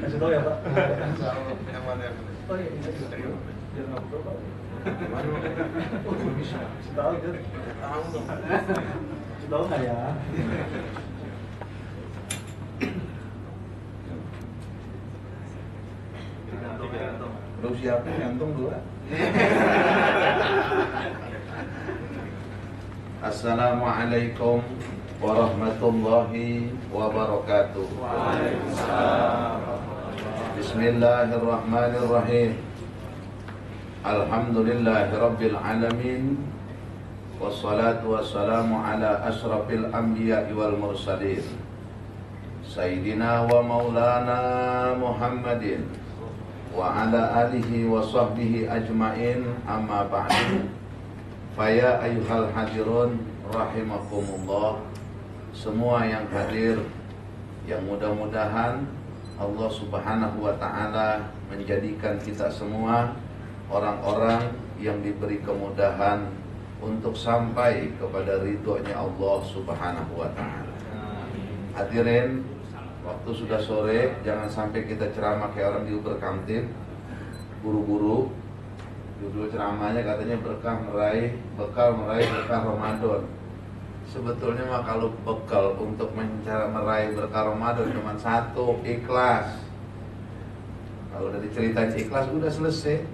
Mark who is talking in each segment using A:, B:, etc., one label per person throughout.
A: Kasih tahu ya Pak.
B: Yang mana yang
A: Oh iya, ini juga. Biar nggak betul Pak.
B: mana? Oh, belum bisa.
A: Kasih tahu gitu.
B: Tahu dong.
A: Kasih tahu nggak ya?
B: Belum siapin gantung dua. Assalamualaikum warahmatullahi wabarakatuh. Bismillahirrahmanirrahim. Alhamdulillahirabbil alamin. Wassalatu wassalamu ala asyrafil anbiya'i wal mursalin. Sayyidina wa maulana Muhammadin wa ala alihi wa sahbihi ajmain, amma ba'du. Faya ayyuhal hadirun rahimakumullah. Semua yang hadir, yang mudah-mudahan Allah subhanahu wa ta'ala menjadikan kita semua orang-orang yang diberi kemudahan untuk sampai kepada ridhonya Allah subhanahu wa ta'ala. Hadirin, waktu sudah sore, jangan sampai kita ceramah kayak orang di Uber Kamtip, buru-buru. Judul ceramahnya katanya bekal meraih berkah Ramadan. Sebetulnya mah kalau bekal untuk meraih berkah Ramadan cuma satu, ikhlas. Kalau udah diceritain ikhlas udah selesai.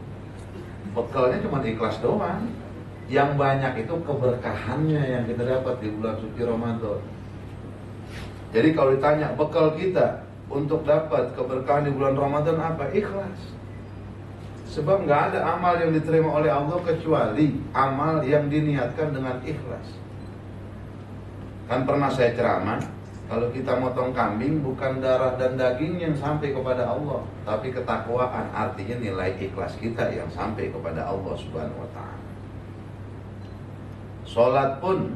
B: Bekalnya cuma ikhlas doang. Yang banyak itu keberkahannya yang kita dapat di bulan suci Ramadan. Jadi kalau ditanya bekal kita untuk dapat keberkahan di bulan Ramadan apa? Ikhlas. Sebab nggak ada amal yang diterima oleh Allah kecuali amal yang diniatkan dengan ikhlas. Kan pernah saya ceramah, kalau kita motong kambing bukan darah dan daging yang sampai kepada Allah, tapi ketakwaan, artinya nilai ikhlas kita yang sampai kepada Allah subhanahu wa ta'ala. Sholat pun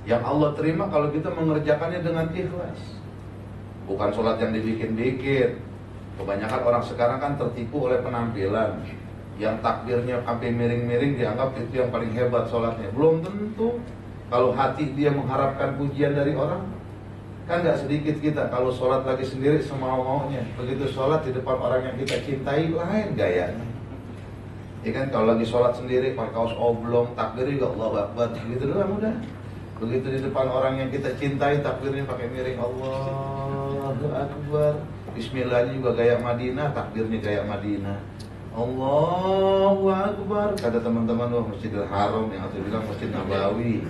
B: yang Allah terima kalau kita mengerjakannya dengan ikhlas. Bukan sholat yang dibikin-bikin. Kebanyakan orang sekarang kan tertipu oleh penampilan. Yang takbirnya sampai miring-miring dianggap itu yang paling hebat sholatnya. Belum tentu. Kalau hati dia mengharapkan pujian dari orang, kan gak sedikit kita kalau sholat lagi sendiri semau-maunya. Begitu sholat di depan orang yang kita cintai, lain gayanya. Ya kan, kalau lagi sholat sendiri pakai kaos oblong, takbir juga Allahu Akbar, gitu doang udah. Begitu di depan orang yang kita cintai, takbirnya pakai miring, Allahu Akbar. Bismillahnya juga gaya Madinah, takbirnya gaya Madinah. Allahu Akbar. Kata teman-teman, wah Masjidil Haram, yang aku bilang Masjid Nabawi.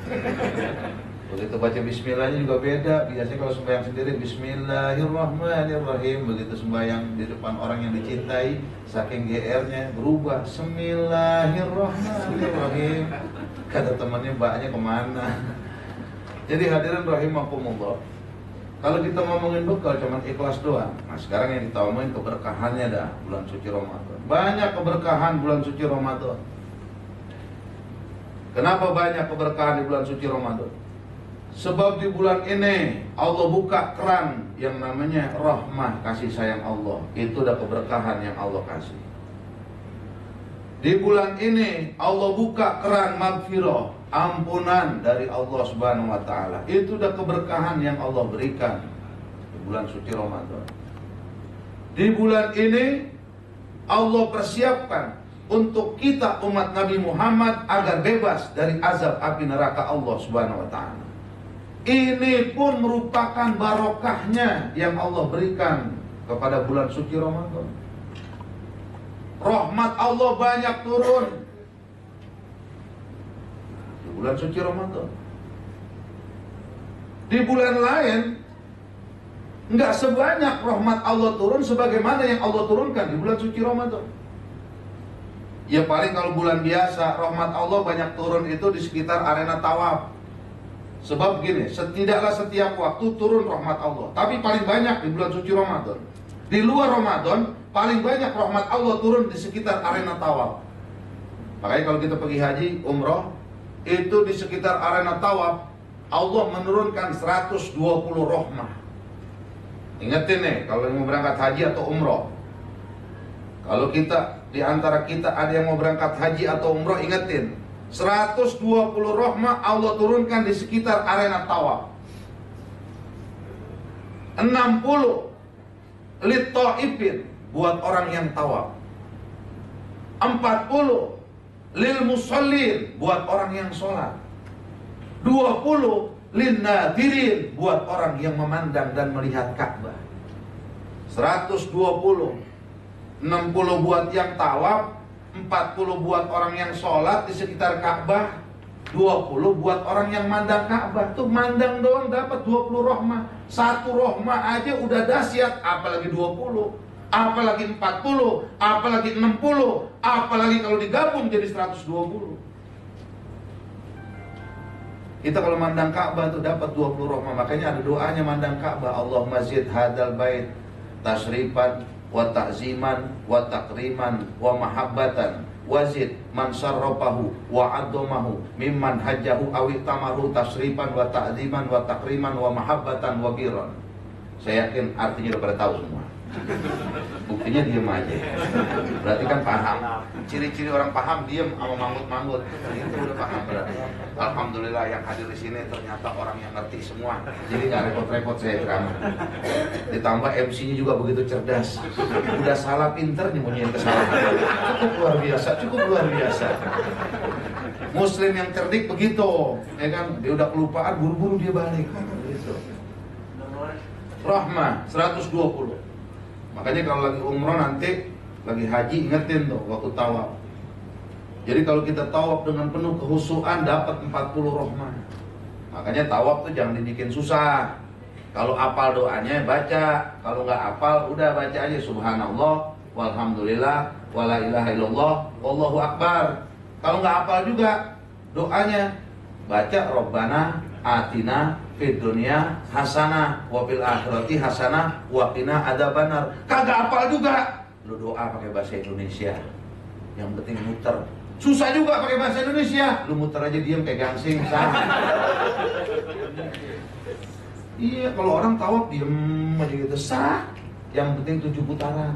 B: Begitu baca Bismillahnya juga beda. Biasanya kalau sembahyang sendiri Bismillahirrahmanirrahim. Begitu sembahyang di depan orang yang dicintai, saking GR-nya berubah Bismillahirrahmanirrahim. Kata temannya, mbaknya kemana? Jadi hadirin rahimakumullah, kalau kita ngomongin bekal cuma ikhlas doang. Nah sekarang yang kita omongin keberkahannya dah bulan suci Ramadan. Banyak keberkahan bulan suci Ramadan. Kenapa banyak keberkahan di bulan suci Ramadan? Sebab di bulan ini Allah buka keran yang namanya rahmah, kasih sayang Allah. Itu dah keberkahan yang Allah kasih. Di bulan ini Allah buka keran maghfirah, ampunan dari Allah subhanahu wa ta'ala. Itu udah keberkahan yang Allah berikan di bulan suci Ramadan. Di bulan ini Allah persiapkan untuk kita umat Nabi Muhammad agar bebas dari azab api neraka Allah subhanahu wa ta'ala. Ini pun merupakan barokahnya yang Allah berikan kepada bulan suci Ramadan. Rahmat Allah banyak turun di bulan suci Ramadan. Di bulan lain enggak sebanyak rahmat Allah turun sebagaimana yang Allah turunkan di bulan suci Ramadan. Ya paling kalau bulan biasa rahmat Allah banyak turun itu di sekitar arena tawaf. Sebab gini, setidaklah setiap waktu turun rahmat Allah, tapi paling banyak di bulan suci Ramadan. Di luar Ramadan paling banyak rahmat Allah turun di sekitar arena tawaf. Makanya kalau kita pergi haji, umroh, itu di sekitar arena tawaf Allah menurunkan 120 rahmah. Ingetin nih, kalau mau berangkat haji atau umroh, kalau kita di antara kita ada yang mau berangkat haji atau umroh, ingetin 120 rahmah Allah turunkan di sekitar arena tawaf. 60 lit ta'ifin, buat orang yang tawaf. 40 lil musallin, buat orang yang sholat. 20 lin nadirin, buat orang yang memandang dan melihat Ka'bah. 120, 60 buat yang tawaf, 40 buat orang yang sholat di sekitar Ka'bah, 20 buat orang yang mandang Ka'bah. Tuh mandang doang dapat 20 rohmah. Satu rohmah aja udah dahsyat, apalagi 20, apalagi 40, apalagi 60, apalagi kalau digabung jadi 120. Kita kalau mandang Ka'bah tuh dapat 20 rohmah. Makanya ada doanya mandang Ka'bah, Allahumma zid hadal bait tasrifan wa ta'ziman wa takriman wa mahabbatan wazid man sarrafahu wa addomahu mimman hajjahu awi tamaru tasrifan wa ta'ziman wa takriman wa mahabbatan wa biran. Saya yakin artinya udah pada tahu semua. Buktinya diem aja. Berarti kan paham. Ciri-ciri orang paham diem sama manggut-manggut. Itu udah paham berarti. Alhamdulillah yang hadir di sini ternyata orang yang ngerti semua. Jadi nggak repot-repot saya ceramah. Ditambah MC-nya juga begitu cerdas. Udah salah pinter nyembunyiin kesalahan. Cukup luar biasa, cukup luar biasa. Muslim yang cerdik begitu, ya kan? Dia udah kelupaan, buru-buru dia balik. Gitu. Rahmah 120. Makanya kalau lagi umroh nanti, lagi haji, ingetin tuh waktu tawaf. Jadi kalau kita tawaf dengan penuh kehusuan dapat 40 rohmah. Makanya tawaf tuh jangan dibikin susah. Kalau apal doanya baca, kalau nggak apal udah baca aja subhanallah, walhamdulillah, wala ilaha illallah, wallahu akbar. Kalau nggak apal juga doanya baca Rabbana atina fid dunya hasanah wa fil akhirati hasanah wa qina adzabannar. Kagak apal juga, lu doa pakai bahasa Indonesia. Yang penting muter. Susah juga pakai bahasa Indonesia. Lu muter aja diem kayak gangsing, sah. Iya, kalau orang tawaf diem aja gitu, sah. Yang penting 7 putaran.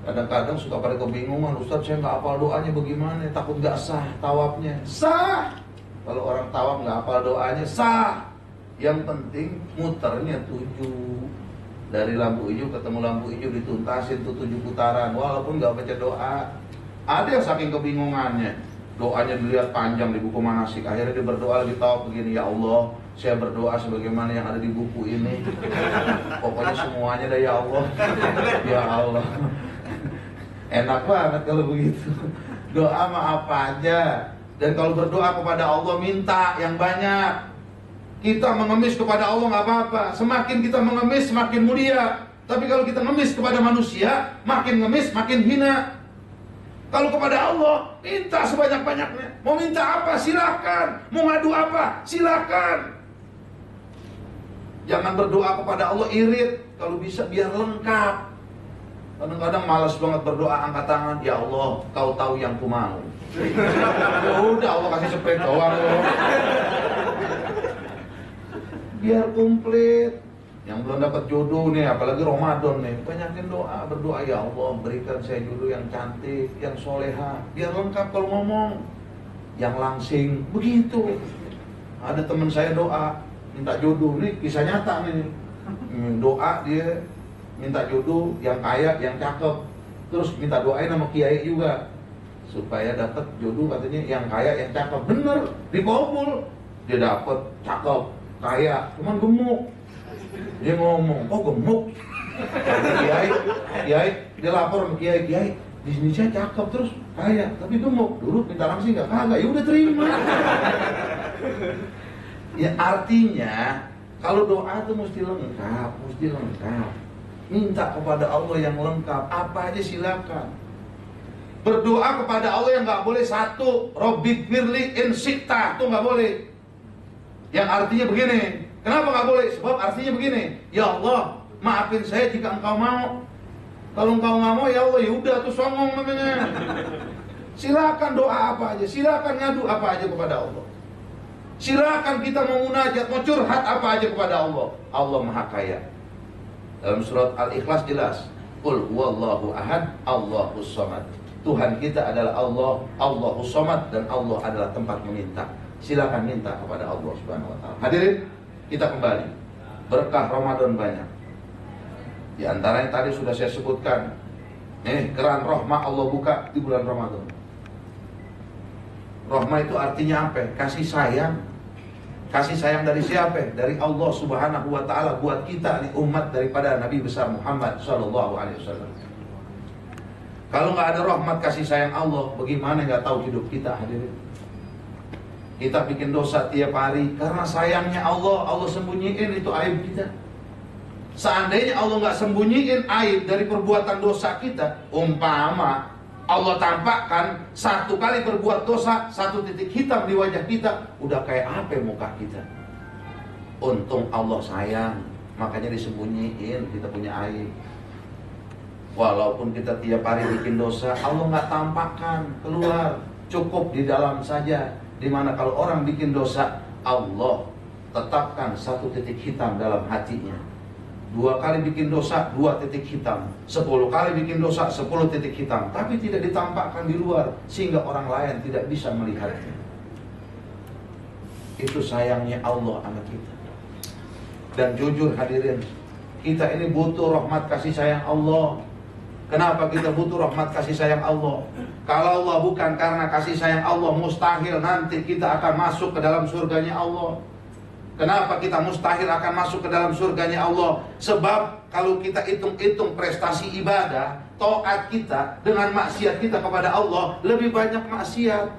B: Kadang-kadang suka pada kebingungan, Ustaz saya nggak hafal doanya bagaimana, takut nggak sah tawafnya. Sah. Kalau orang tawaf nggak hafal doanya, sah. Yang penting muternya 7. Dari lampu hijau ketemu lampu hijau dituntasin tuh 7 putaran, walaupun nggak baca doa. Ada yang saking kebingungannya, doanya dilihat panjang di buku manasik, akhirnya dia berdoa lagi tawaf begini, ya Allah, saya berdoa sebagaimana yang ada di buku ini. Pokoknya semuanya dah ya Allah. Ya Allah. Enak banget kalau begitu. Doa mah apa aja. Dan kalau berdoa kepada Allah minta yang banyak. Kita mengemis kepada Allah nggak apa-apa. Semakin kita mengemis semakin mulia. Tapi kalau kita ngemis kepada manusia, makin ngemis makin hina. Kalau kepada Allah minta sebanyak-banyaknya. Mau minta apa silakan. Mau ngadu apa silakan. Jangan berdoa kepada Allah irit. Kalau bisa biar lengkap. Kadang-kadang malas banget berdoa angkat tangan. Ya Allah, kau tahu yang ku mau. Ya udah Allah kasih spread doang loh. Biar komplit. Yang belum dapat jodoh nih, apalagi Ramadan nih, banyakin doa, berdoa, ya Allah berikan saya jodoh yang cantik, yang soleha. Biar lengkap kalau ngomong. Yang langsing, begitu. Ada teman saya doa minta jodoh, nih kisah nyata nih. Doa dia minta jodoh yang kaya, yang cakep. Terus minta doain sama kiai juga supaya dapat jodoh, katanya yang kaya, yang cakep. Bener, dikabul. Dia dapat cakep, kaya, cuman gemuk. Dia ngomong, kok gemuk? Kiai, dia lapor sama kiai, di sini saya cakep terus kaya, tapi gemuk. Dulu minta langsing nggak, kagak, ya udah terima. Ya artinya kalau doa itu mesti lengkap, minta kepada Allah yang lengkap, apa aja silakan. Berdoa kepada Allah yang nggak boleh satu, Robbik firli in syi'ta, itu nggak boleh. Yang artinya begini, kenapa nggak boleh? Sebab artinya begini, ya Allah, maafin saya jika engkau mau. Kalau engkau nggak mau, ya Allah, ya udah tuh songong namanya. Silakan doa apa aja, silakan ngadu apa aja kepada Allah. Silakan kita mau munajat, mau curhat apa aja kepada Allah. Allah Maha Kaya. Dalam surat Al-Ikhlas jelas, Qul huwallahu ahad, Allahus samad. Tuhan kita adalah Allah, Allahus samad, dan Allah adalah tempat meminta. Silakan minta kepada Allah Subhanahu wa taala. Hadirin, kita kembali. Berkah Ramadan banyak. Di antara yang tadi sudah saya sebutkan, keran rahmah Allah buka di bulan Ramadan. Rahmah itu artinya apa? Kasih sayang. Kasih sayang dari siapa? Dari Allah Subhanahu wa Ta'ala buat kita, umat daripada Nabi besar Muhammad Sallallahu Alaihi Wasallam. Kalau nggak ada rahmat kasih sayang Allah, bagaimana nggak tahu hidup kita, hadirin? Kita bikin dosa tiap hari karena sayangnya Allah, Allah sembunyiin itu aib kita. Seandainya Allah nggak sembunyiin aib dari perbuatan dosa kita, umpama Allah tampakkan satu kali berbuat dosa, satu titik hitam di wajah kita, udah kayak apa muka kita. Untung Allah sayang, makanya disembunyiin kita punya aib. Walaupun kita tiap hari bikin dosa, Allah nggak tampakkan keluar, cukup di dalam saja. Dimana kalau orang bikin dosa, Allah tetapkan satu titik hitam dalam hatinya. 2 kali bikin dosa, 2 titik hitam. 10 kali bikin dosa, 10 titik hitam. Tapi tidak ditampakkan di luar, sehingga orang lain tidak bisa melihatnya. Itu sayangnya Allah sama kita. Dan jujur hadirin, kita ini butuh rahmat kasih sayang Allah. Kenapa kita butuh rahmat kasih sayang Allah? Kalau Allah bukan karena kasih sayang Allah, mustahil nanti kita akan masuk ke dalam surganya Allah. Kenapa kita mustahil akan masuk ke dalam surganya Allah? Sebab kalau kita hitung-hitung prestasi ibadah, taat kita dengan maksiat kita kepada Allah, lebih banyak maksiat.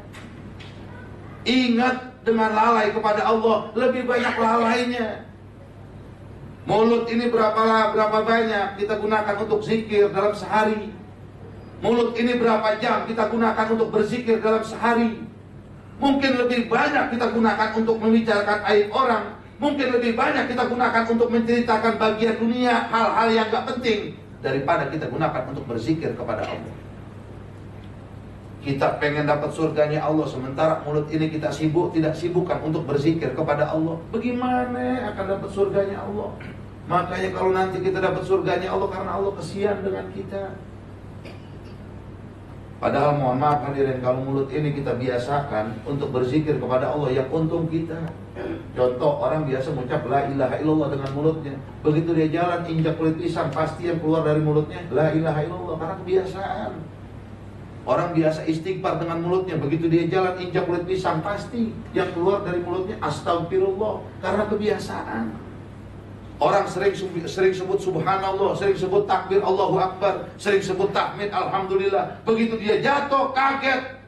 B: Ingat, dengan lalai kepada Allah, lebih banyak lalainya. Mulut ini berapa banyak kita gunakan untuk zikir dalam sehari? Mulut ini berapa jam kita gunakan untuk berzikir dalam sehari? Mungkin lebih banyak kita gunakan untuk membicarakan aib orang. Mungkin lebih banyak kita gunakan untuk menceritakan bagian dunia, hal-hal yang gak penting, daripada kita gunakan untuk berzikir kepada Allah. Kita pengen dapat surganya Allah, sementara mulut ini kita tidak sibukkan untuk berzikir kepada Allah. Bagaimana akan dapat surganya Allah? Makanya kalau nanti kita dapat surganya Allah, karena Allah kesian dengan kita. Padahal mohon maaf hadirin, kalau mulut ini kita biasakan untuk berzikir kepada Allah, yang untung kita. Contoh, orang biasa mengucap la ilaha illallah dengan mulutnya. Begitu dia jalan injak kulit pisang, pasti yang keluar dari mulutnya la ilaha illallah, karena kebiasaan. Orang biasa istighfar dengan mulutnya, begitu dia jalan injak kulit pisang, pasti yang keluar dari mulutnya astagfirullah, karena kebiasaan. Orang sering sebut subhanallah, sering sebut takbir Allahu Akbar, sering sebut tahmid alhamdulillah. Begitu dia jatuh kaget,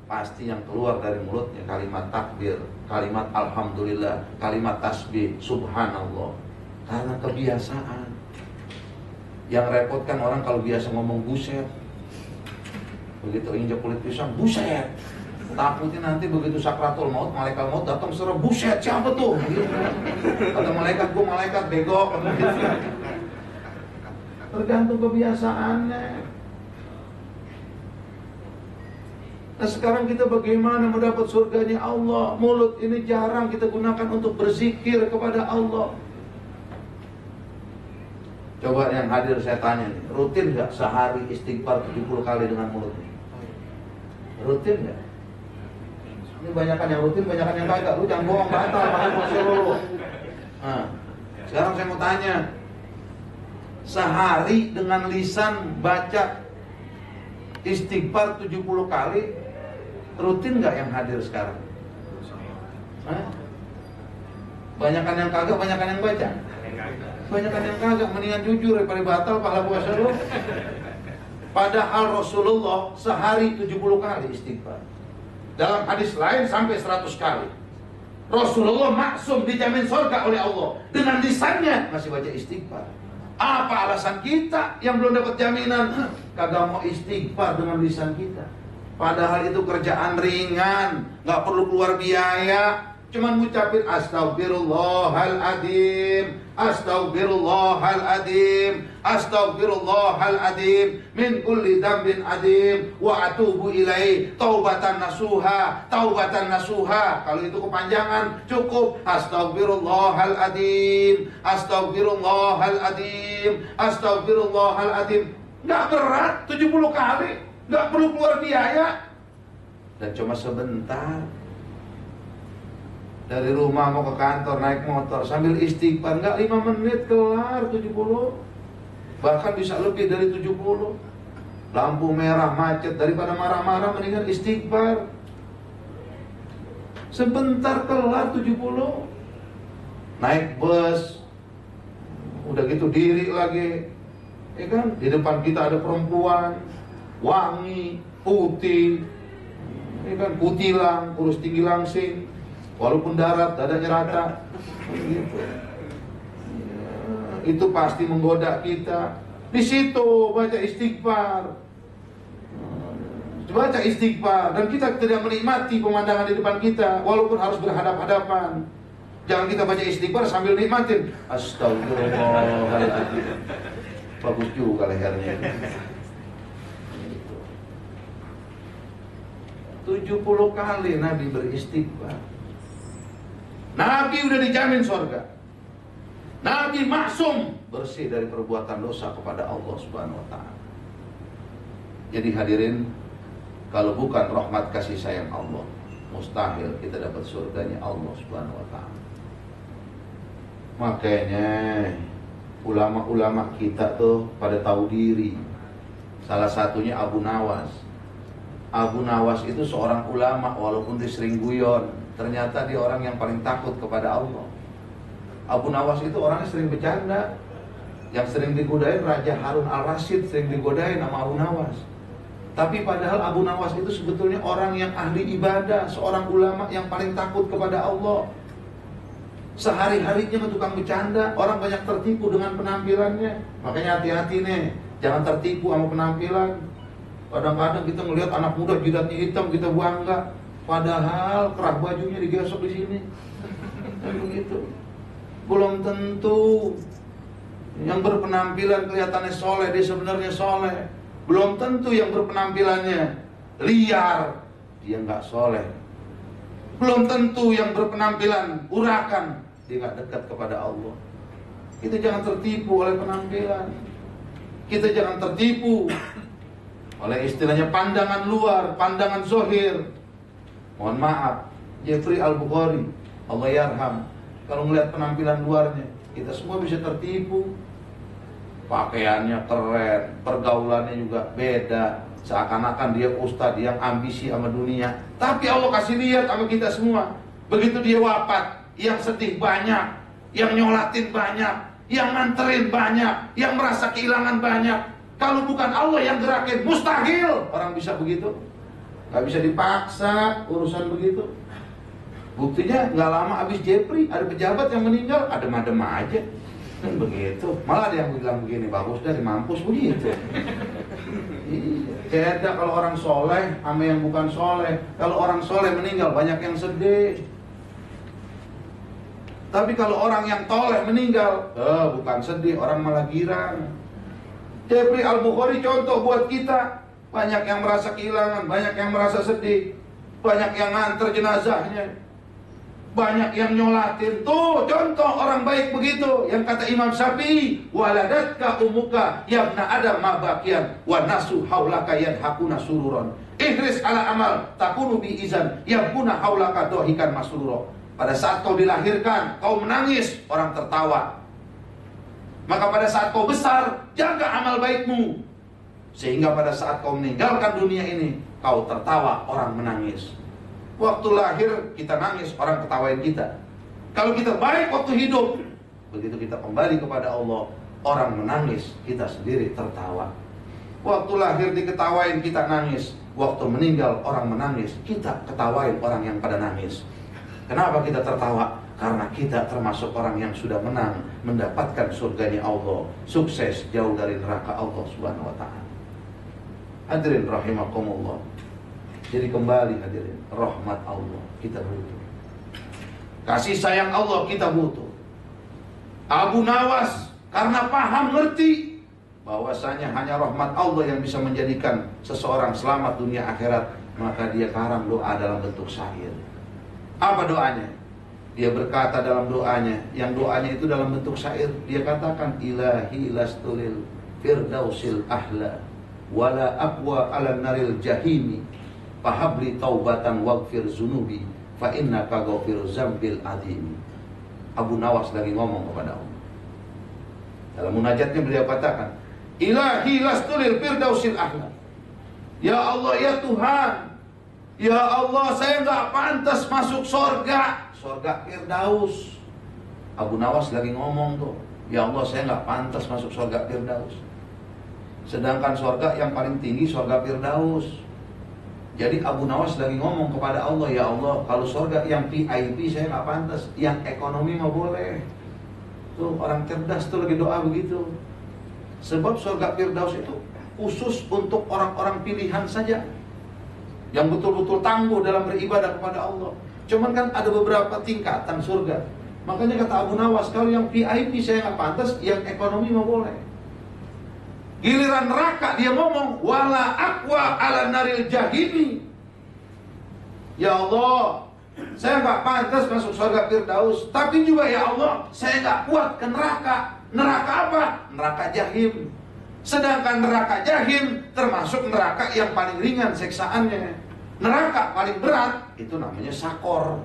B: pasti yang keluar dari mulutnya kalimat takbir, kalimat alhamdulillah, kalimat tasbih, subhanallah. Karena kebiasaan. Yang repotkan orang kalau biasa ngomong buset, begitu injak kulit pisang, buset. Takutnya nanti begitu sakratul maut, malaikat maut datang serem, buset siapa tuh? Kata malaikat, gua malaikat bego. Tergantung kebiasaannya. Nah sekarang kita bagaimana mendapat surganya Allah? Mulut ini jarang kita gunakan untuk berzikir kepada Allah. Coba yang hadir saya tanya nih, rutin gak sehari istighfar 70 kali dengan mulutnya? Rutin gak? Ini banyakan yang rutin, banyakan yang kagak. Lu jangan bohong, batal pakai lu. Nah, sekarang saya mau tanya, sehari dengan lisan baca istighfar 70 kali, rutin nggak yang hadir sekarang? Banyakan yang kagak, banyakan yang baca. Banyakan yang kagak, mendingan jujur daripada batal pahala puasa lu. Padahal Rasulullah sehari 70 kali istighfar. Dalam hadis lain sampai 100 kali. Rasulullah maksum dijamin surga oleh Allah. Dengan lisannya masih baca istighfar. Apa alasan kita yang belum dapat jaminan? Kagak mau istighfar dengan lisan kita. Padahal itu kerjaan ringan, gak perlu keluar biaya. Cuman ngucapin astagfirullahaladzim, astagfirullahaladzim, astagfirullahaladzim, min kulli dambin adim, wa atubu ilaih, taubatan nasuha, taubatan nasuha. Kalau itu kepanjangan cukup astagfirullahaladzim, astagfirullahaladzim, astagfirullahaladzim. Gak berat, 70 kali, gak perlu keluar biaya. Dan cuma sebentar. Dari rumah mau ke kantor naik motor sambil istighfar, nggak 5 menit kelar 70. Bahkan bisa lebih dari 70. Lampu merah macet, daripada marah-marah mendingan istighfar. Sebentar kelar 70. Naik bus, udah gitu diri lagi, ya kan? Di depan kita ada perempuan, wangi, putih, ya kan? Kutilang, kurus tinggi langsing, walaupun darat, dadanya rata, gitu. Ya, itu pasti menggoda kita. Di situ baca istighfar, baca istighfar, dan kita tidak menikmati pemandangan di depan kita, walaupun harus berhadap-hadapan. Jangan kita baca istighfar sambil nikmatin. Astagfirullahaladzim. Bagus juga lehernya. 70 kali Nabi beristighfar. Nabi udah dijamin surga. Nabi maksum, bersih dari perbuatan dosa kepada Allah Subhanahu wa taala. Jadi hadirin, kalau bukan rahmat kasih sayang Allah, mustahil kita dapat surganya Allah Subhanahu wa taala. Makanya ulama-ulama kita tuh pada tahu diri. Salah satunya Abu Nawas. Abu Nawas itu seorang ulama, walaupun dia sering guyon, ternyata dia orang yang paling takut kepada Allah. Abu Nawas itu orangnya sering bercanda. Yang sering digodain Raja Harun al-Rasyid, sering digodain sama Abu Nawas. Tapi padahal Abu Nawas itu sebetulnya orang yang ahli ibadah, seorang ulama yang paling takut kepada Allah. Sehari-harinya tukang bercanda, orang banyak tertipu dengan penampilannya. Makanya hati-hati nih, jangan tertipu sama penampilan. Kadang-kadang kita ngelihat anak muda jidatnya hitam, kita bangga, padahal kerah bajunya digesok di sini. Dan begitu. Belum tentu yang berpenampilan kelihatannya soleh, dia sebenarnya soleh. Belum tentu yang berpenampilannya liar, dia nggak soleh. Belum tentu yang berpenampilan urakan, dia nggak dekat kepada Allah. Kita jangan tertipu oleh penampilan. Kita jangan tertipu oleh istilahnya pandangan luar, pandangan zohir. Mohon maaf, Jeffrey Al-Bukhari, Allah yarham, kalau melihat penampilan luarnya, kita semua bisa tertipu. Pakaiannya keren, pergaulannya juga beda, seakan-akan dia ustadz yang ambisi sama dunia. Tapi Allah kasih lihat sama kita semua, begitu dia wafat, yang sedih banyak, yang nyolatin banyak, yang nganterin banyak, yang merasa kehilangan banyak. Kalau bukan Allah yang gerakin, mustahil orang bisa begitu. Gak bisa dipaksa urusan begitu. Buktinya gak lama habis Jeffrey, ada pejabat yang meninggal, adem-adem aja. Kan begitu. Malah ada yang bilang begini, bagus dari mampus begitu. Beda kalau orang soleh sama yang bukan soleh. Kalau orang soleh meninggal banyak yang sedih. Tapi kalau orang yang toleh meninggal, bukan sedih, orang malah girang. Jeffrey Al-Bukhari contoh buat kita. Banyak yang merasa kehilangan, banyak yang merasa sedih, banyak yang nganter jenazahnya, banyak yang nyolatin. Tuh contoh orang baik begitu. Yang kata Imam Syafi'i, waladatka umuka yabna adam mabakian wa nasu haulaka yadhakuna sururon. Ihris ala amal takunu bi izan yabkuna haulaka dohikan masururo. Pada saat kau dilahirkan, kau menangis, orang tertawa. Maka pada saat kau besar, jaga amal baikmu, sehingga pada saat kau meninggalkan dunia ini, kau tertawa, orang menangis. Waktu lahir kita nangis, orang ketawain kita. Kalau kita baik waktu hidup, begitu kita kembali kepada Allah, orang menangis, kita sendiri tertawa. Waktu lahir diketawain, kita nangis. Waktu meninggal, orang menangis, kita ketawain orang yang pada nangis. Kenapa kita tertawa? Karena kita termasuk orang yang sudah menang, mendapatkan surganya Allah, sukses jauh dari neraka Allah Subhanahu wa taala. Hadirin rahimakumullah. Jadi kembali hadirin, rahmat Allah kita butuh, kasih sayang Allah kita butuh. Abu Nawas karena paham, ngerti bahwasanya hanya rahmat Allah yang bisa menjadikan seseorang selamat dunia akhirat, maka dia karang doa dalam bentuk syair. Apa doanya? Dia berkata dalam doanya, yang doanya itu dalam bentuk syair. Dia katakan, ilahi lastulil firdausil ahla wala aqwa ala naril jahimi fahabli taubatan waghfir zunubi fa innaka ghafiruz zambil adhim. Abu Nawas lagi ngomong kepada Allah. Dalam munajatnya beliau katakan, Ilahi lastu lil firdausil a'la. Ya Allah, ya Tuhan, ya Allah, saya nggak pantas masuk surga Firdaus. Abu Nawas lagi ngomong tuh, ya Allah, saya nggak pantas masuk surga Firdaus. Sedangkan surga yang paling tinggi surga Firdaus. Jadi Abu Nawas lagi ngomong kepada Allah, ya Allah, kalau surga yang VIP saya nggak pantas, yang ekonomi mah boleh. Tuh orang cerdas tuh lagi doa begitu. Sebab surga Firdaus itu khusus untuk orang-orang pilihan saja, yang betul-betul tangguh dalam beribadah kepada Allah. Cuman kan ada beberapa tingkatan surga. Makanya kata Abu Nawas, kalau yang VIP saya nggak pantas, yang ekonomi mah boleh. Giliran neraka dia ngomong, wala aqwa ala naril jahimi. Ya Allah, saya nggak pantas masuk surga Firdaus, tapi juga ya Allah, saya nggak kuat ke neraka. Neraka apa? Neraka jahim. Sedangkan neraka jahim termasuk neraka yang paling ringan siksaannya. Neraka paling berat itu namanya sakor.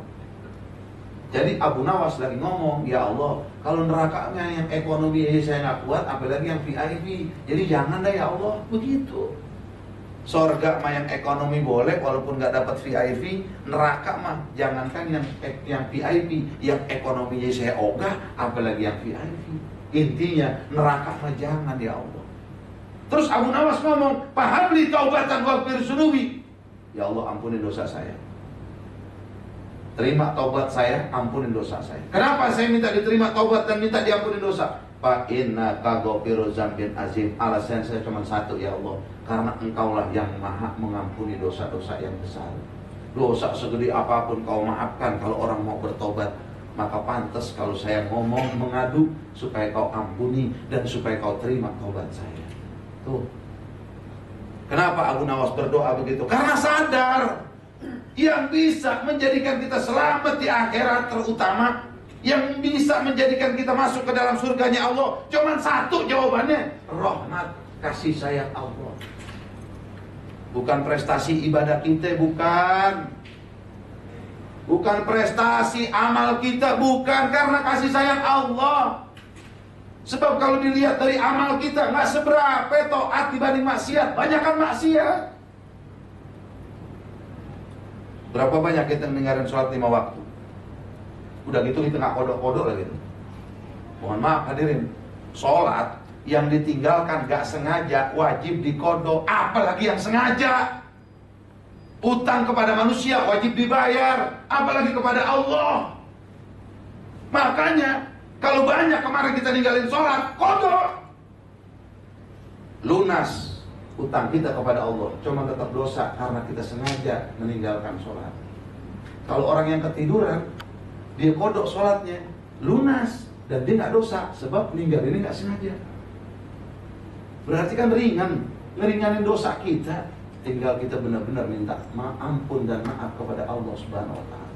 B: Jadi Abu Nawas lagi ngomong, ya Allah, kalau nerakanya yang ekonomi saya nggak kuat, apalagi yang VIP. Jadi jangan deh ya Allah, begitu. Surga mah yang ekonomi boleh, walaupun nggak dapat VIP. Neraka mah jangankan yang VIP, yang ekonominya saya ogah, apalagi yang VIP. Intinya neraka mah jangan ya Allah. Terus Abu Nawas ngomong, pahabli taubatan waghfir dzunubi. Ya Allah, ampuni dosa saya. Terima taubat saya, ampunin dosa saya. Kenapa saya minta diterima taubat dan minta diampuni dosa? Fa innaka ghafiruz dzambin azim. Alasan saya cuma satu, ya Allah, karena Engkaulah yang Maha mengampuni dosa-dosa yang besar. Dosa segede apapun Kau maafkan kalau orang mau bertobat. Maka pantas kalau saya ngomong mengadu supaya Kau ampuni dan supaya Kau terima taubat saya. Tuh. Kenapa Abu Nawas berdoa begitu? Karena sadar yang bisa menjadikan kita selamat di akhirat, terutama yang bisa menjadikan kita masuk ke dalam surganya Allah, cuman satu jawabannya, rahmat, kasih sayang Allah. Bukan prestasi ibadah kita, bukan prestasi amal kita, bukan, karena kasih sayang Allah. Sebab kalau dilihat dari amal kita nggak seberapa taat dibanding maksiat, banyakkan maksiat. Berapa banyak kita meninggalkan sholat 5 waktu? Udah gitu kita nggak kodok-kodok lagi. Mohon maaf hadirin, sholat yang ditinggalkan nggak sengaja wajib dikodok, apalagi yang sengaja. Utang kepada manusia wajib dibayar, apalagi kepada Allah. Makanya kalau banyak kemarin kita ninggalin sholat, kodok, lunas utang kita kepada Allah, cuma tetap dosa karena kita sengaja meninggalkan sholat. Kalau orang yang ketiduran, dia kodok sholatnya, lunas, dan dia nggak dosa, sebab meninggal ini nggak sengaja. Berarti kan ngeringanin dosa kita. Tinggal kita benar-benar minta ampun dan maaf kepada Allah Subhanahu Wa Taala.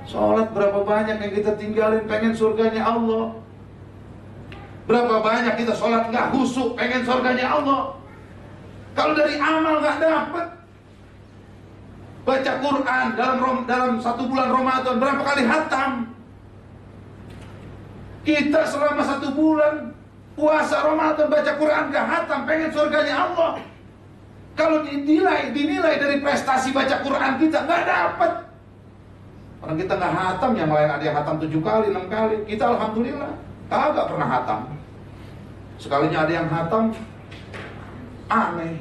B: Sholat berapa banyak yang kita tinggalin pengen surganya Allah. Berapa banyak kita sholat nggak khusyuk pengen surganya Allah. Kalau dari amal nggak dapet. Baca Quran dalam 1 bulan Ramadan berapa kali khatam? Kita selama 1 bulan puasa Ramadan baca Quran nggak khatam, pengen surganya Allah. Kalau dinilai dari prestasi baca Quran kita nggak dapet. Orang kita nggak hatam, yang lain ada yang hatam 7 kali, 6 kali. Kita alhamdulillah kagak pernah hatam. Sekalinya ada yang hatam, aneh.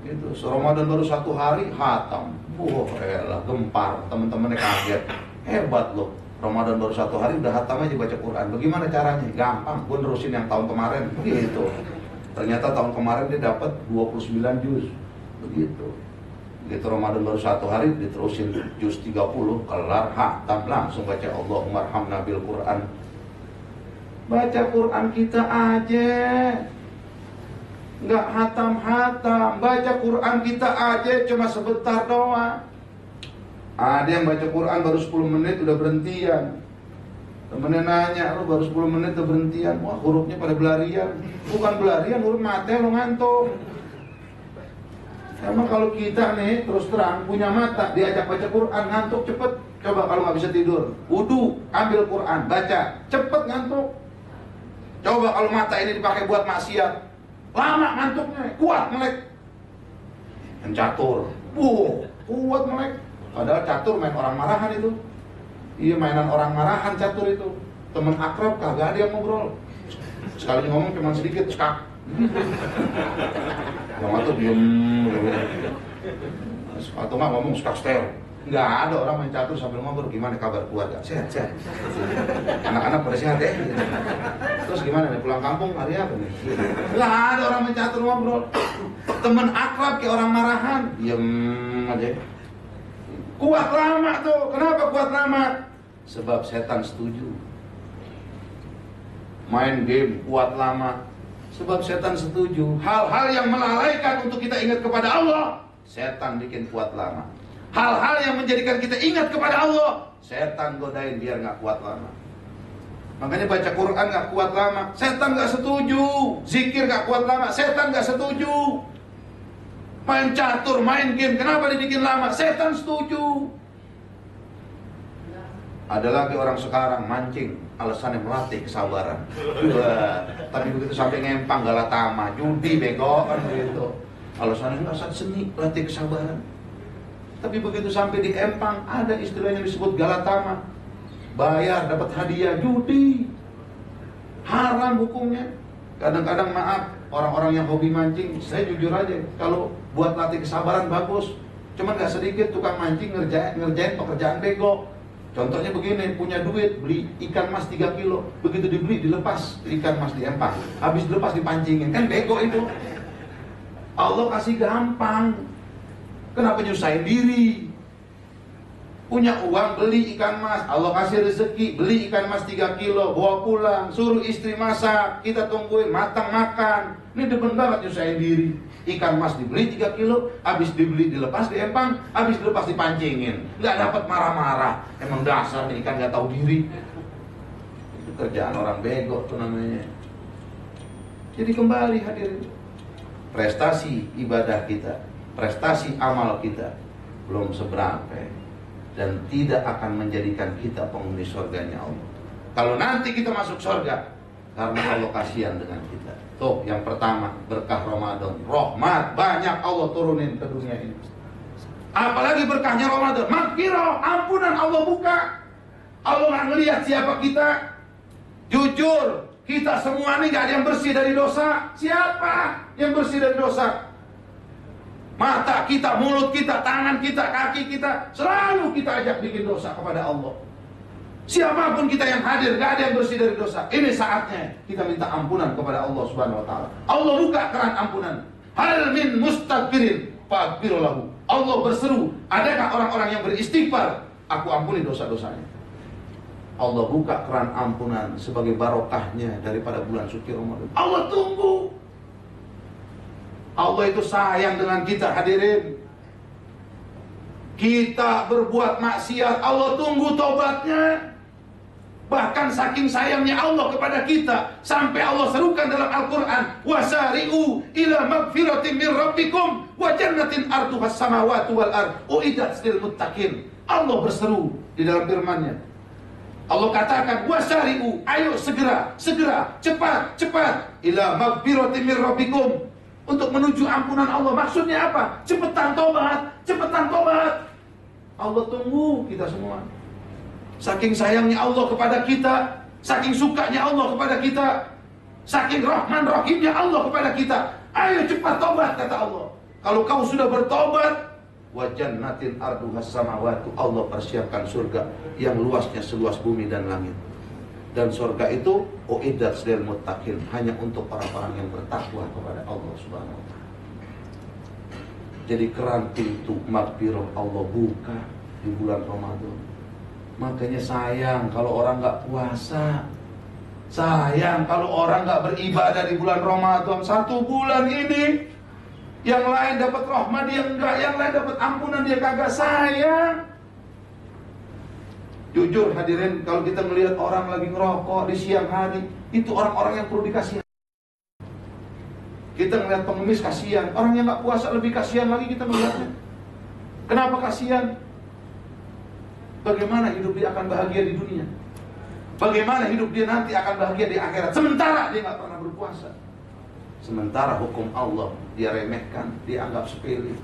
B: Gitu. Ramadan baru 1 hari hatam. Wah, elah, gempar. Teman-temannya kaget. Hebat loh. Ramadan baru 1 hari udah hatam aja baca Quran. Bagaimana caranya? Gampang. Gue nerusin yang tahun kemarin. Begitu. Ternyata tahun kemarin dia dapat 29 juz. Begitu. Gitu Ramadan baru 1 hari diterusin juz 30, kelar hatam, langsung baca Allahumma arhamna bil Quran. Baca Quran kita aja nggak hatam-hatam, baca Quran kita aja cuma sebentar doang. Ada yang baca Quran baru 10 menit udah berhentian. Temennya nanya, lu baru 10 menit udah berhentian. Wah, hurufnya pada belarian. Bukan belarian, huruf mata lu ngantuk. Emang kalau kita nih terus terang punya mata, diajak baca Quran ngantuk cepet. Coba kalau nggak bisa tidur, wudu, ambil Quran, baca, cepet ngantuk. Coba kalau mata ini dipakai buat maksiat, lama ngantuknya, kuat melek. Yang catur, kuat melek. Padahal catur main orang marahan itu. Iya, mainan orang marahan catur itu. Temen akrab kagak ada yang ngobrol. Sekali ngomong cuma sedikit, skak. Yang itu diem. Atau nggak ngomong skak stare. Nggak ada orang main catur sambil ngobrol. Gimana kabar keluarga? Sehat. Anak-anak pada sehat ya. Terus gimana nih pulang kampung hari apa nih? Nggak ada orang main catur ngobrol. Temen akrab kayak orang marahan, diem aja. Kuat lama tuh. Kenapa kuat lama? Sebab setan setuju. Main game kuat lama, sebab setan setuju. Hal-hal yang melalaikan untuk kita ingat kepada Allah, setan bikin kuat lama. Hal-hal yang menjadikan kita ingat kepada Allah, setan godain biar gak kuat lama. Makanya baca Quran gak kuat lama, setan gak setuju. Zikir gak kuat lama, setan gak setuju. Main catur, main game, kenapa dibikin lama? Setan setuju. Ada lagi orang sekarang mancing, alasannya melatih kesabaran. Tapi begitu sampai ngempang galatama, judi bego kan begitu. Alasannya nggak seni, latih kesabaran. Tapi begitu sampai di empang, ada istilahnya disebut galatama. Bayar dapat hadiah, judi. Haram hukumnya. Kadang-kadang maaf, orang-orang yang hobi mancing, saya jujur aja, kalau buat latih kesabaran bagus. Cuman nggak sedikit tukang mancing ngerjain pekerjaan bego. Contohnya begini, punya duit, beli ikan mas 3 kilo. Begitu dibeli, dilepas ikan mas di empang. Habis dilepas dipancingin, kan bego itu. Allah kasih gampang. Kenapa nyusahin diri? Punya uang, beli ikan mas. Allah kasih rezeki, beli ikan mas 3 kilo. Bawa pulang, suruh istri masak. Kita tungguin, matang makan. Ini demen banget nyusahin diri. Ikan mas dibeli 3 kilo, habis dibeli dilepas di empang, habis dilepas dipancingin. Nggak dapat marah-marah. Emang dasar nih ikan nggak tahu diri. Itu kerjaan orang bego tuh namanya. Jadi kembali hadirin, prestasi ibadah kita, prestasi amal kita belum seberapa dan tidak akan menjadikan kita penghuni surganya Allah. Kalau nanti kita masuk surga, karena Allah kasihan dengan kita. Tuh, yang pertama, berkah Ramadan. Rahmat banyak Allah turunin ke dunia ini. Apalagi berkahnya Ramadan. Maghfirah, ampunan Allah buka. Allah nggak ngelihat siapa kita. Jujur, kita semua nih gak ada yang bersih dari dosa. Siapa yang bersih dari dosa? Mata kita, mulut kita, tangan kita, kaki kita, selalu kita ajak bikin dosa kepada Allah. Siapapun kita yang hadir, gak ada yang bersih dari dosa. Ini saatnya kita minta ampunan kepada Allah Subhanahu wa ta'ala. Allah buka keran ampunan. Hal min mustaghfirin faghfir lahu. Allah berseru, adakah orang-orang yang beristighfar? Aku ampuni dosa-dosanya. Allah buka keran ampunan sebagai barokahnya daripada bulan suci Ramadan. Allah tunggu. Allah itu sayang dengan kita, hadirin. Kita berbuat maksiat, Allah tunggu tobatnya. Bahkan saking sayangnya Allah kepada kita, sampai Allah serukan dalam Al-Quran, wasari'u ila magfiratin min rabbikum wa jannatin arduhas samawati wal ard uiddat lil muttaqin. Allah berseru di dalam firman-Nya. Allah katakan, wasari'u, ayo segera, cepat ila magfiratin min rabbikum, untuk menuju ampunan Allah. Maksudnya apa? Cepetan tobat. Allah tunggu kita semua. Saking sayangnya Allah kepada kita, saking sukanya Allah kepada kita, saking rahman rahimnya Allah kepada kita. Ayo cepat tobat, kata Allah. Kalau kau sudah bertobat, wa jannatin arduhas samawati, Allah persiapkan surga yang luasnya seluas bumi dan langit. Dan surga itu uiddat lil muttaqin, hanya untuk orang-orang yang bertakwa kepada Allah Subhanahu wa ta'ala. Jadi keran pintu maghfirah Allah buka di bulan Ramadan. Makanya sayang kalau orang nggak puasa, sayang kalau orang nggak beribadah di bulan Ramadan. 1 bulan ini, yang lain dapat rahmat dia enggak, yang lain dapat ampunan dia kagak. Sayang. Jujur hadirin, kalau kita melihat orang lagi ngerokok di siang hari, itu orang-orang yang perlu dikasih. Kita melihat pengemis kasihan, orang yang nggak puasa lebih kasihan lagi kita melihatnya. Kenapa kasihan? Bagaimana hidup dia akan bahagia di dunia? Bagaimana hidup dia nanti akan bahagia di akhirat, sementara dia nggak pernah berpuasa. Sementara hukum Allah dia remehkan, dia anggap sepele.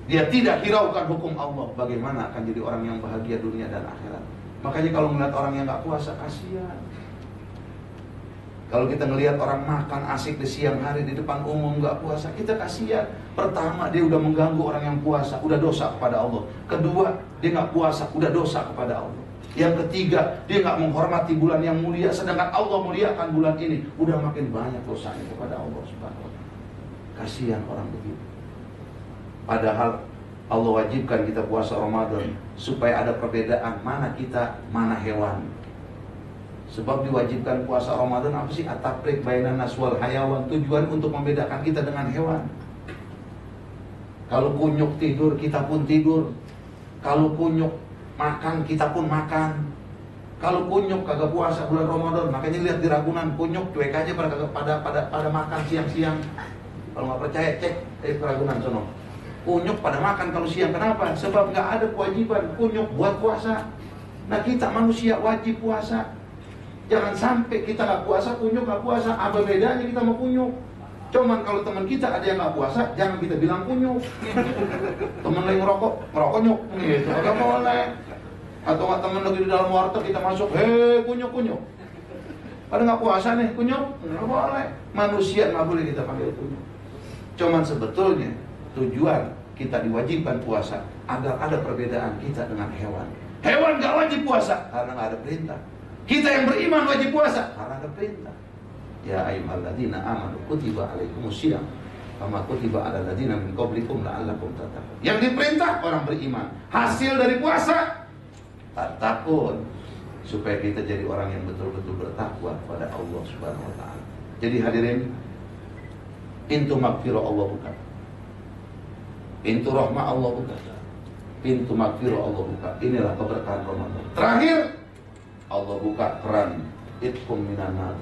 B: Dia tidak hiraukan hukum Allah. Bagaimana akan jadi orang yang bahagia dunia dan akhirat? Makanya kalau melihat orang yang nggak puasa, kasihan. Kalau kita ngelihat orang makan asik di siang hari di depan umum nggak puasa, kita kasihan. Pertama, dia udah mengganggu orang yang puasa, udah dosa kepada Allah. Kedua, dia nggak puasa, udah dosa kepada Allah. Yang ketiga, dia nggak menghormati bulan yang mulia, sedangkan Allah muliakan bulan ini, udah makin banyak dosanya kepada Allah Subhanahu wa Ta'ala. Kasihan orang begitu. Padahal Allah wajibkan kita puasa Ramadan supaya ada perbedaan mana kita, mana hewan. Sebab diwajibkan puasa Ramadan apa sih? At-tafriq bainan nas wal hayawan, tujuan untuk membedakan kita dengan hewan. Kalau kunyuk tidur, kita pun tidur. Kalau kunyuk makan, kita pun makan. Kalau kunyuk kagak puasa bulan Ramadan, makanya lihat di Ragunan kunyuk cuek aja pada makan siang-siang. Kalau nggak percaya cek ke Ragunan sono. Kunyuk pada makan kalau siang, kenapa? Sebab nggak ada kewajiban kunyuk buat puasa. Nah kita manusia wajib puasa. Jangan sampai kita nggak puasa, kunyuk nggak puasa. Apa bedanya kita mau kunyuk? Cuman kalau teman kita ada yang nggak puasa, jangan kita bilang kunyuk. Teman lagi ngerokok nyuk, gitu. Nggak boleh. Atau nggak teman lagi di dalam warteg kita masuk, kunyuk. Pada nggak puasa nih, kunyuk, nggak boleh. Manusia nggak boleh kita panggil kunyuk. Cuman sebetulnya tujuan kita diwajibkan puasa agar ada perbedaan kita dengan hewan. Hewan nggak wajib puasa karena nggak ada perintah. Kita yang beriman wajib puasa karena ada perintah. Ya ayyuhalladzina amanu kutiba alaikumusiyam kama kutiba alal ladzina min qablikum la'allakum tattaqun. Yang diperintah orang beriman. Hasil dari puasa takut, supaya kita jadi orang yang betul-betul bertakwa kepada Allah Subhanahu wa taala. Jadi hadirin, pintu magfirah Allah buka. Pintu rahmah Allah buka. Pintu magfirah Allah buka. Inilah keberkahan Ramadan. Terakhir, Allah buka keran itqum minan nar,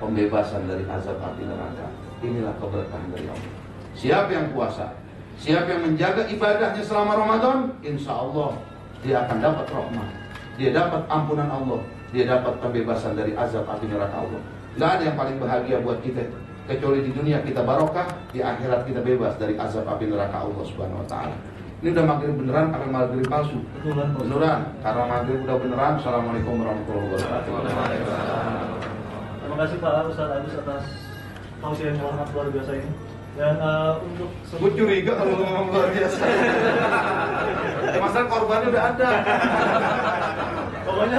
B: pembebasan dari azab api neraka. Inilah keberkahan dari Allah. Siapa yang puasa, siapa yang menjaga ibadahnya selama Ramadan, insya Allah dia akan dapat rahmat, dia dapat ampunan Allah, dia dapat pembebasan dari azab api neraka Allah. Tidak ada yang paling bahagia buat kita kecuali di dunia kita barokah, di akhirat kita bebas dari azab api neraka Allah Subhanahu wa taala. Ini udah maghrib beneran karena maghrib palsu. Beneran karena maghrib udah beneran. Assalamualaikum warahmatullahi wabarakatuh.
A: Terima kasih Pak Ustaz Agus atas tausiah yang sangat luar biasa ini. Dan untuk
B: Gue curiga kalau ngomong luar biasa. Masalah korbannya udah ada.
A: pokoknya